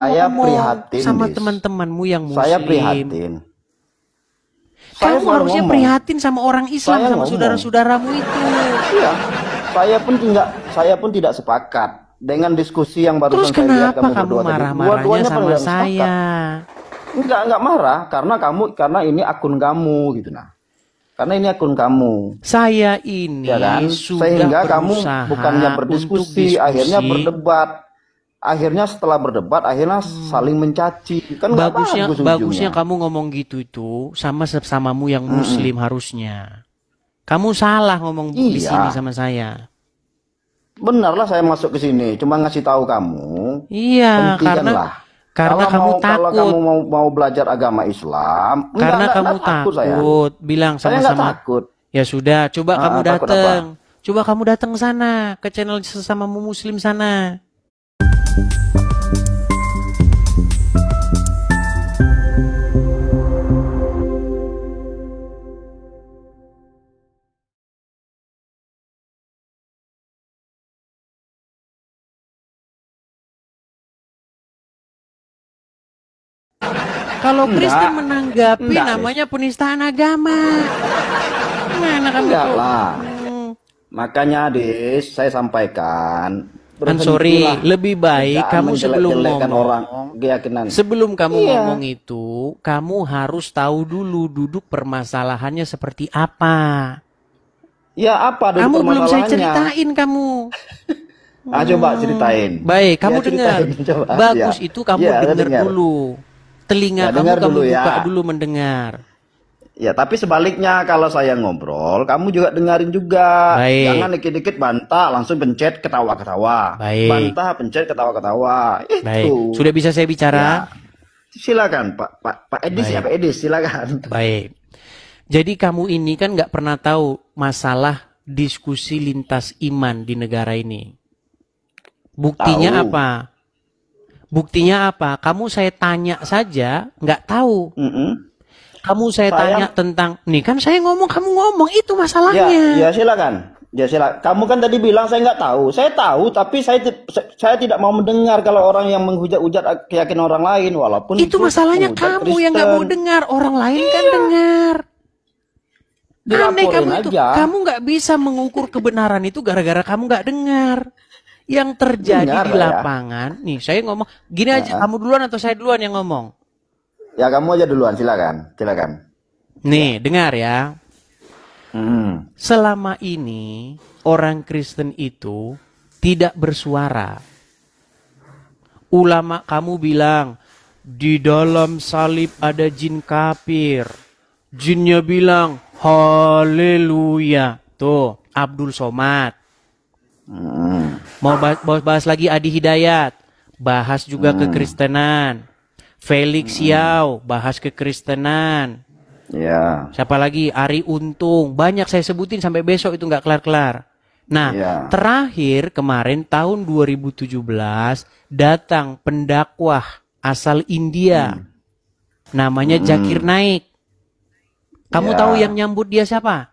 Saya ngomong prihatin, sama Dis. teman-temanmu yang muslim. Saya prihatin. Saya Kamu selalu harusnya ngomong. prihatin sama orang Islam, Saya sama ngomong. saudara-saudaramu itu. Iya. Saya pun tidak sepakat dengan diskusi yang Terus barusan saya lihat kenapa kamu kamu berdua tadi. marah-marahnya Dua-duanya sama tidak saya? sepakat. Enggak marah karena ini akun kamu gitu nah. Karena ini akun kamu. Saya ini Ya kan? sudah Sehingga kamu berusaha bukannya untuk berdiskusi, akhirnya berdebat. Akhirnya setelah berdebat, akhirnya saling mencaci. Kan nggak bagus Bagusnya ujungnya. kamu ngomong gitu itu sama sesamamu yang muslim harusnya. Kamu salah ngomong di Iya. sini sama saya. Benarlah saya masuk ke sini, cuma ngasih tahu kamu. Iya, Hentikanlah. karena kamu Kalau takut. kamu mau belajar agama Islam, Karena enggak, kamu takut saya. bilang Saya nggak sama-sama. takut. Ya sudah, coba kamu Takut datang. apa? Coba kamu datang sana ke channel sesamamu muslim sana. Kalau Kristen menanggapi Enggak, namanya penistaan agama. Mana kamu Enggak tuh? lah. Makanya Des, saya sampaikan. Sorry, lebih baik Jangan kamu sebelum menjelek-jelekan ngomong, orang keyakinan. sebelum kamu Iya. ngomong itu, kamu harus tahu dulu duduk permasalahannya seperti apa. Ya apa dulu Kamu belum saya permasalahannya? ceritain kamu. Coba ceritain. Baik, kamu Ya, dengar. ceritain, coba. Bagus Ya. itu kamu Ya, saya dengar dengar. dulu. Telinga Ya, kamu dengar dulu ya. buka dulu mendengar. Ya, tapi sebaliknya kalau saya ngobrol, kamu juga dengarin juga. Baik. Jangan dikit-dikit bantah, langsung pencet ketawa-ketawa. Baik. Bantah, pencet ketawa-ketawa. Itu. Baik, sudah bisa saya bicara? Ya. Silakan, Pak Edis Baik. ya, Pak Edis, silakan. Baik. Jadi kamu ini kan nggak pernah tahu masalah diskusi lintas iman di negara ini. Buktinya Tahu. apa? Buktinya apa? Kamu saya tanya saja nggak tahu. Kamu saya tanya tentang, nih kan saya ngomong, kamu ngomong, itu masalahnya. Ya silakan. Ya silakan. Kamu kan tadi bilang saya nggak tahu. Saya tahu, tapi saya tidak mau mendengar kalau orang yang menghujat-hujat keyakinan orang lain, walaupun Itu masalahnya menghujat kamu yang nggak mau dengar, orang lain kan dengar. Aneh kamu itu, kamu nggak bisa mengukur kebenaran itu gara-gara kamu nggak dengar. Yang terjadi Dengar, di lapangan, nih saya ngomong, gini aja, kamu duluan atau saya duluan yang ngomong? Ya kamu aja duluan, silakan, silakan. Nih, dengar ya. Selama ini orang Kristen itu tidak bersuara. Ulama kamu bilang di dalam salib ada jin kafir. Jinnya bilang haleluya. Tuh, Abdul Somad. Mau bahas lagi Adi Hidayat, bahas juga kekristenan. Felix Yao, bahas kekristenan. Ya. Siapa lagi? Ari Untung. Banyak saya sebutin sampai besok itu nggak kelar-kelar. Nah, terakhir kemarin tahun 2017 datang pendakwah asal India. Namanya Zakir Naik. Kamu tahu yang nyambut dia siapa?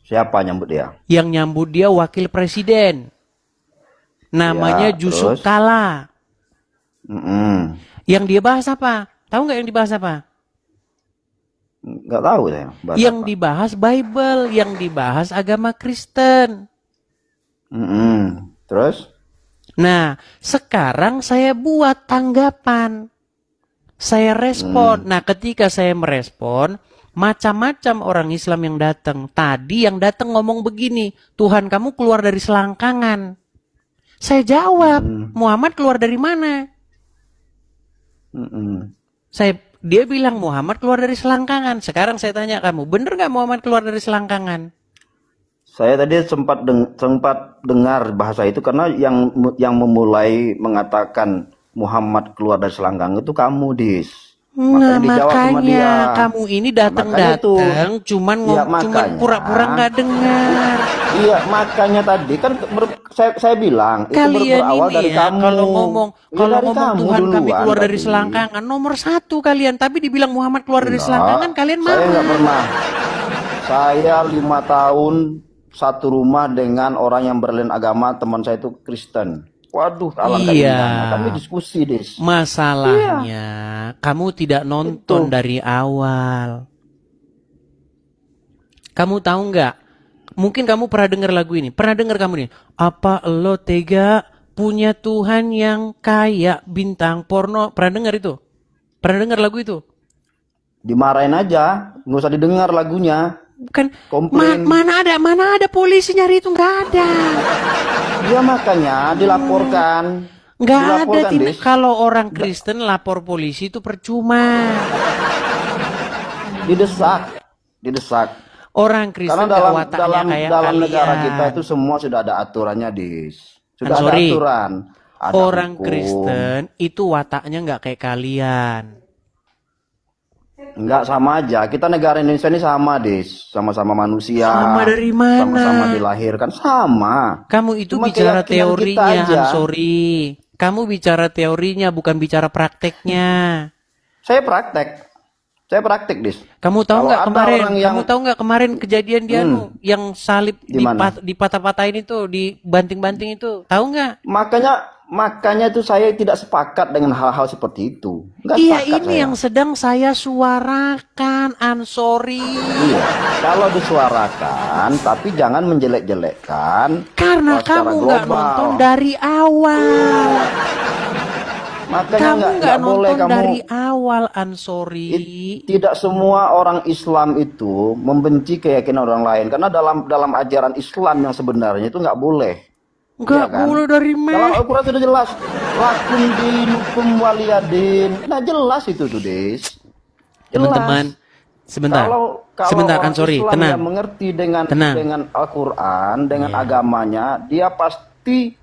Siapa nyambut dia? Yang nyambut dia wakil presiden. Namanya Jusuf Kalla. Yang dia bahas apa? Tahu nggak yang dibahas apa? Nggak tahu saya. Yang dibahas Bible, yang dibahas agama Kristen. Terus? Nah, sekarang saya buat tanggapan. Saya respon. Nah, ketika saya merespon, macam-macam orang Islam yang datang. Tadi yang datang ngomong begini, Tuhan kamu keluar dari selangkangan. Saya jawab, Muhammad keluar dari mana? Dia bilang Muhammad keluar dari selangkangan. Sekarang saya tanya kamu, bener nggak Muhammad keluar dari selangkangan? Saya tadi sempat dengar bahasa itu karena yang memulai mengatakan Muhammad keluar dari selangkangan itu kamu, Dis. Makanya kamu ini datang-datang cuman pura-pura nggak dengar. Iya, makanya tadi kan saya bilang kalian itu berawal ini dari kamu. Kalau ngomong Tuhan duluan, kami keluar dari selangkangan nomor 1 kalian, tapi dibilang Muhammad keluar dari selangkangan kalian marah. Saya nggak pernah. Saya 5 tahun satu rumah dengan orang yang berlain agama, teman saya itu Kristen. Waduh, alangkah Iya. indahnya. Kami diskusi, Des. Masalahnya, kamu tidak nonton Itu. dari awal. Kamu tahu nggak? Mungkin kamu pernah dengar lagu ini. Pernah dengar kamu nih? Apa lo tega punya Tuhan yang kayak bintang porno? Pernah dengar itu? Pernah dengar lagu itu? Dimarahin aja, nggak usah didengar lagunya. Bukan. Komplain. Mana ada polisi nyari itu, nggak ada. Ya makanya dilaporkan. Nggak ada. Dilaporkan, Des. Kalau orang Kristen lapor polisi itu percuma. Didesak. Orang Kristen Karena nggak dalam wataknya dalam kayak dalam kalian. negara kita itu semua sudah ada aturannya, Dis. Sudah ada Sorry. aturan. Ada Orang hukum. Kristen itu wataknya nggak kayak kalian. Enggak, sama aja. Kita negara Indonesia ini sama, Dis. Sama-sama manusia. Sama dari mana? Sama-sama dilahirkan. Sama. Kamu itu Cuma bicara keyakinan kita teorinya, aja. sorry. Kamu bicara teorinya, bukan bicara prakteknya. Saya praktek. Dis. Kamu tahu Kalau nggak ada kemarin? orang yang- Kamu tahu nggak kemarin kejadian dia yang salib Di mana? dipatah-patahin itu, dibanting-banting itu? Tahu nggak? Makanya tuh saya tidak sepakat dengan hal-hal seperti itu. Nggak Iya, sepakat ini saya. yang sedang saya suarakan, Ansori. Iya, kalau disuarakan, tapi jangan menjelek-jelekkan. Karena secara kamu nggak global. nonton dari awal. Makanya Kamu nggak boleh nonton kamu. dari awal, Ansori. Tidak semua orang Islam itu membenci keyakinan orang lain, karena dalam ajaran Islam yang sebenarnya itu nggak boleh. Nggak Iya kan? boleh dari Dalam Al-Quran sudah jelas. Lakum dinukum waliyadin. Nah jelas itu tuh, Des. Jelas. Teman-teman, sebentar. Sebentar, orang Ansori, Islam tenang. yang mengerti dengan Tenang. dengan Al-Quran, dengan Iya. agamanya, dia pasti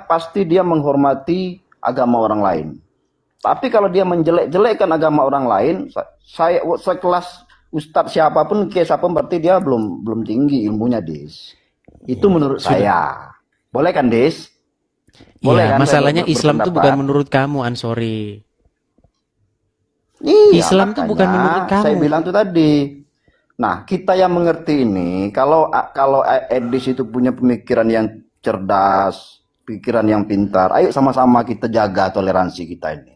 pasti dia menghormati agama orang lain. Tapi kalau dia menjelek-jelekkan agama orang lain, saya sekelas ustadz siapapun, siapapun, berarti dia belum tinggi ilmunya, Des. Itu menurut saya. Boleh kan, Des? Boleh Iya, kan, masalahnya saya Islam itu berpendapat? bukan menurut kamu, Ansori. Iya, Islam tuh bukan makanya menurut kamu. saya bilang tuh tadi. Nah, kita yang mengerti ini, kalau Edis itu punya pemikiran yang cerdas, pikiran yang pintar, ayo sama-sama kita jaga toleransi kita ini.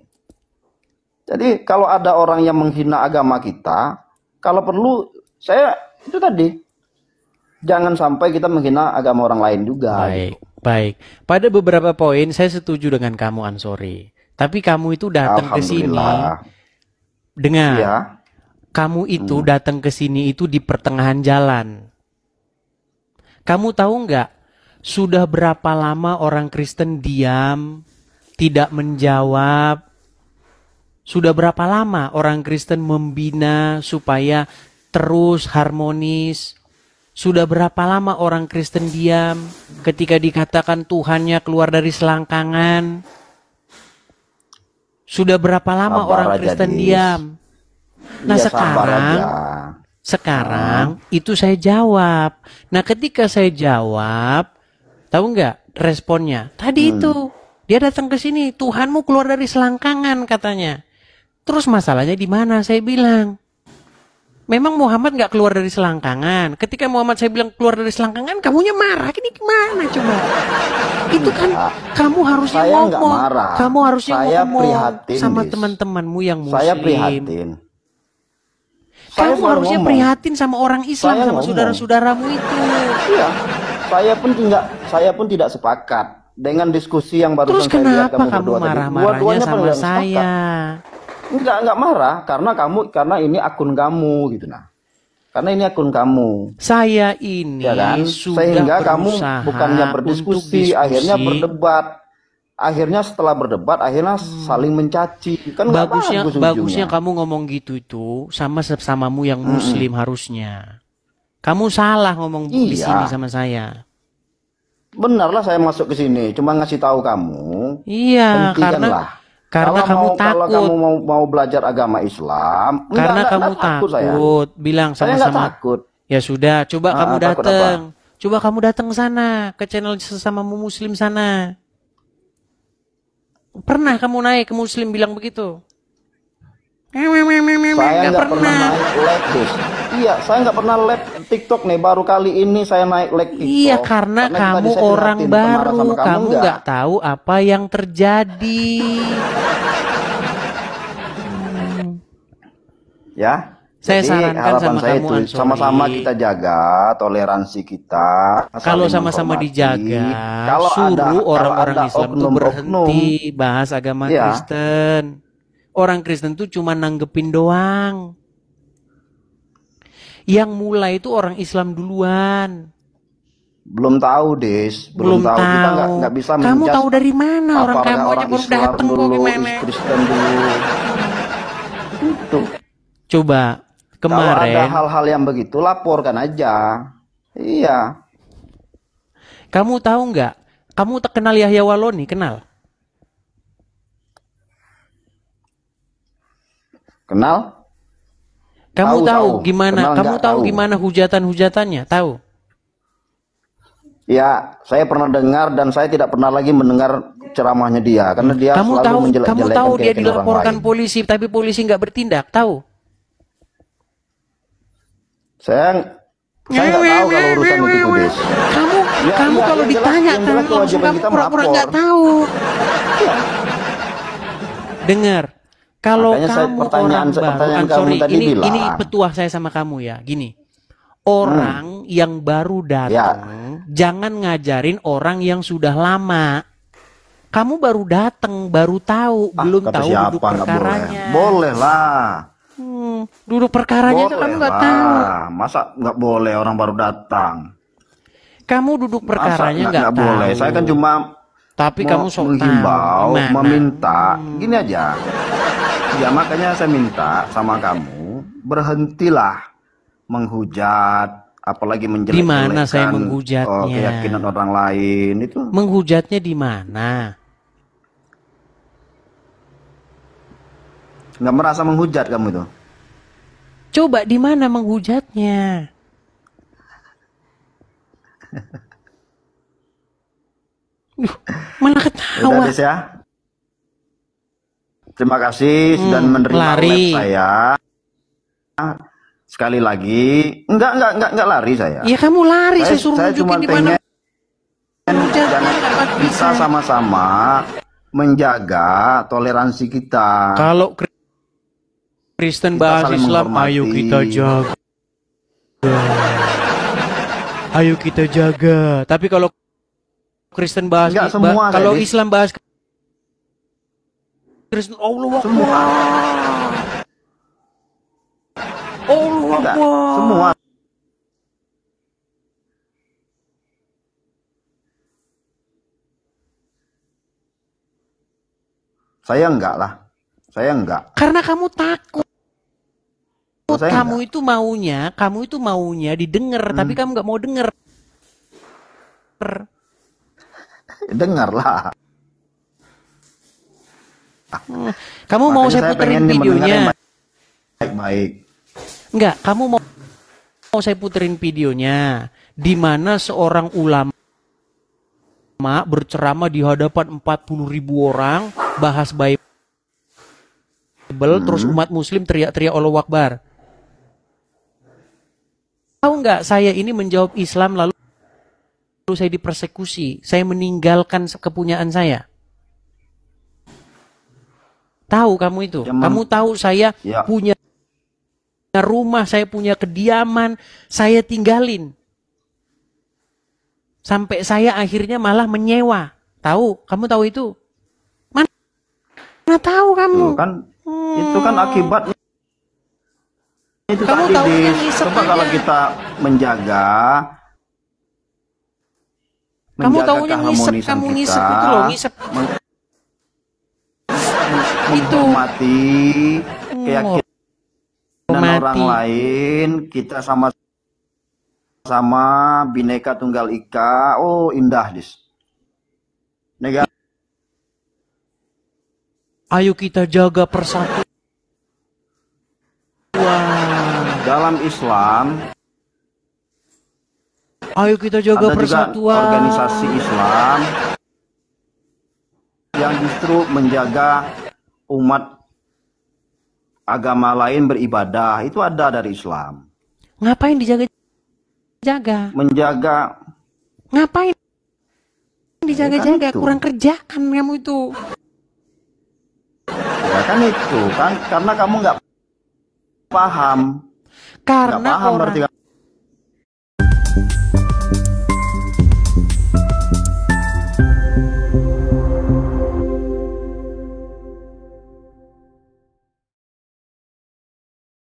Jadi kalau ada orang yang menghina agama kita, kalau perlu saya itu tadi, jangan sampai kita menghina agama orang lain juga. Baik, baik. Pada beberapa poin saya setuju dengan kamu, Ansori. Tapi kamu itu datang ke sini, Alhamdulillah. dengar. Iya. Kamu itu datang ke sini itu di pertengahan jalan. Kamu tahu nggak? Sudah berapa lama orang Kristen diam, tidak menjawab? Sudah berapa lama orang Kristen membina supaya terus harmonis? Sudah berapa lama orang Kristen diam ketika dikatakan Tuhannya keluar dari selangkangan? Sudah berapa lama Sabar orang aja, Kristen Dis. diam? Nah, Iya, sabar aja. sekarang itu saya jawab. Nah, ketika saya jawab, tahu nggak responnya? Tadi itu dia datang ke sini, Tuhanmu keluar dari selangkangan katanya. Terus masalahnya di mana? Saya bilang, memang Muhammad nggak keluar dari selangkangan. Ketika Muhammad saya bilang keluar dari selangkangan, kamunya marah. Ini gimana coba? Itu kan kamu harusnya Saya nggak ngomong. marah. Kamu harusnya Saya ngomong prihatin, sama Dis. teman-temanmu yang muslim. Saya prihatin. Saya Kamu selalu harusnya ngomong. prihatin sama orang Islam, Saya sama ngomong. saudara-saudaramu itu. Iya. Saya pun tidak sepakat dengan diskusi yang barusan Terus saya lihat kenapa kamu kamu berdua tadi. marah-marahnya Dua-duanya sama tidak saya? sepakat. Enggak marah karena ini akun kamu gitu nah. Karena ini akun kamu. Saya ini Ya kan? sudah Sehingga kamu berusaha bukannya untuk berdiskusi, diskusi. akhirnya berdebat. Akhirnya setelah berdebat, akhirnya saling mencaci. Kan nggak bagus Bagusnya ujungnya. kamu ngomong gitu itu sama sesamamu yang muslim harusnya. Kamu salah ngomong di Iya. sini sama saya. Benarlah saya masuk ke sini, cuma ngasih tahu kamu. Iya, Hentikanlah. karena kamu Kalau takut. kamu mau belajar agama Islam, Karena enggak, kamu takut saya. takut. Bilang Saya nggak sama-sama. takut. Ya sudah, coba kamu takut datang. Coba kamu datang sana ke channel sesamamu muslim sana. Pernah kamu naik ke muslim bilang begitu? Saya nggak pernah naik live, Dis. Iya, saya nggak pernah live TikTok nih. Baru kali ini saya naik live TikTok. Iya, karena Karena kamu tadi saya orang dilihatin, marah baru, sama kamu nggak? nggak tahu apa yang terjadi. Ya. Saya Jadi sarankan harapan sama saya kamu, itu Ansori, sama-sama kita jaga toleransi kita, kalau saling sama-sama menghormati. dijaga, Kalau suruh kalau orang-orang ada Islam tuh oknum-oknum, berhenti bahas agama ya Kristen. Orang Kristen tuh cuma nanggepin doang. Yang mulai itu orang Islam duluan. belum tahu, Des. Belum Belum tahu. Kita nggak tahu. bisa Kamu menjudge tahu dari mana? Orang apakah kamu aja orang baru Islam datang kok dulu, gimana? Kristen dulu. Itu. Coba Kalau ada kemarin, hal-hal yang begitu, laporkan aja. Iya. kamu tahu nggak? Kamu tak kenal Yahya Waloni? Kenal? Kenal? Kamu tahu Tahu. gimana? Kenal Kamu nggak? tahu Tahu. gimana hujatan-hujatannya? Tahu? Ya, saya pernah dengar dan saya tidak pernah lagi mendengar ceramahnya dia karena dia Kamu selalu tahu? Kamu menjelek-jelekan tahu dia keyakinan orang dilaporkan lain. polisi, tapi polisi nggak bertindak? Tahu? Saya nggak tahu kalau urusan itu tuh, Des. Kamu, Ya, kamu iya, kalau yang jelas- ditanya yang jelas langsung kewajiban kamu kita pura-pura melapor. nggak tahu. Dengar, kalau Makanya kamu pertanyaan orang baru, kamu sorry, tadi ini bilang, petuah saya sama kamu ya, gini. Orang yang baru datang, jangan ngajarin orang yang sudah lama. Kamu baru datang, baru tahu, belum kata tahu siapa duduk nggak boleh? perkaranya. Boleh lah. Duduk perkaranya itu kamu Boleh nggak tahu. lah. Masa nggak boleh orang baru datang? Kamu duduk Masa perkaranya nggak tahu. boleh? Saya kan cuma Tapi kamu sok tahu. menghimbau, Gimana? meminta, gini aja. Ya makanya saya minta sama kamu berhentilah menghujat, apalagi menjelek-jelekan. Di mana saya menghujatnya? Keyakinan orang lain itu. Menghujatnya di mana? Nggak merasa menghujat kamu itu? Coba di mana menghujatnya? Malah Udah, ketawa. Des ya. Terima kasih sudah menerima lari. live saya. Sekali lagi, enggak lari saya. Ya kamu lari, saya suruh saya cuma nunjukin di mana pengen menghujatnya. Nggak bisa. kita sama-sama menjaga toleransi kita. Kalau Kristen Kita bahas saling Islam, menghormati. ayo kita jaga. Ayo kita jaga. Tapi kalau Kristen bahas, Nggak semua, kalau Dedis. Islam bahas Kristen, Allah Semua. Akbar. Allah Enggak, Akbar. semua. Saya enggak lah. Saya enggak. Karena kamu takut. Saya Kamu itu maunya didengar, tapi kamu nggak mau denger. Dengarlah. Kamu mau Makanya saya puterin pengen mendengar yang videonya? baik-baik. Enggak, kamu mau saya puterin videonya di mana seorang ulama berceramah di hadapan 40.000 orang bahas Bible, terus umat muslim teriak-teriak Allahu Akbar. Tahu nggak, saya ini menjawab Islam lalu saya dipersekusi, saya meninggalkan kepunyaan saya. Tahu kamu itu? Kamu tahu saya punya rumah, saya punya kediaman, saya tinggalin. Sampai saya akhirnya malah menyewa. Tahu? Kamu tahu itu? Mana tahu kamu? Itu kan akibatnya. Itu Kamu tadi, tahu yang Dis. ngisep Coba aja. kalau kita menjaga Kamu taunya ngisep, keharmonisan kamu kita, ngisep itu loh, ngisep. Itu. menghormati keyakinan orang lain, kita sama-sama Bhinneka Tunggal Ika. Oh, indah, Dis. Negara Ayo kita jaga persatuan. dalam Islam, Ayo kita jaga ada juga persatuan. organisasi Islam yang justru menjaga umat agama lain beribadah. Itu ada dari Islam. Ngapain dijaga-jaga? Menjaga. Ngapain dijaga-jaga? Kan itu. Kurang kerjaan kamu itu. Ya kan itu kan karena kamu nggak paham. Nggak Karena paham orang berarti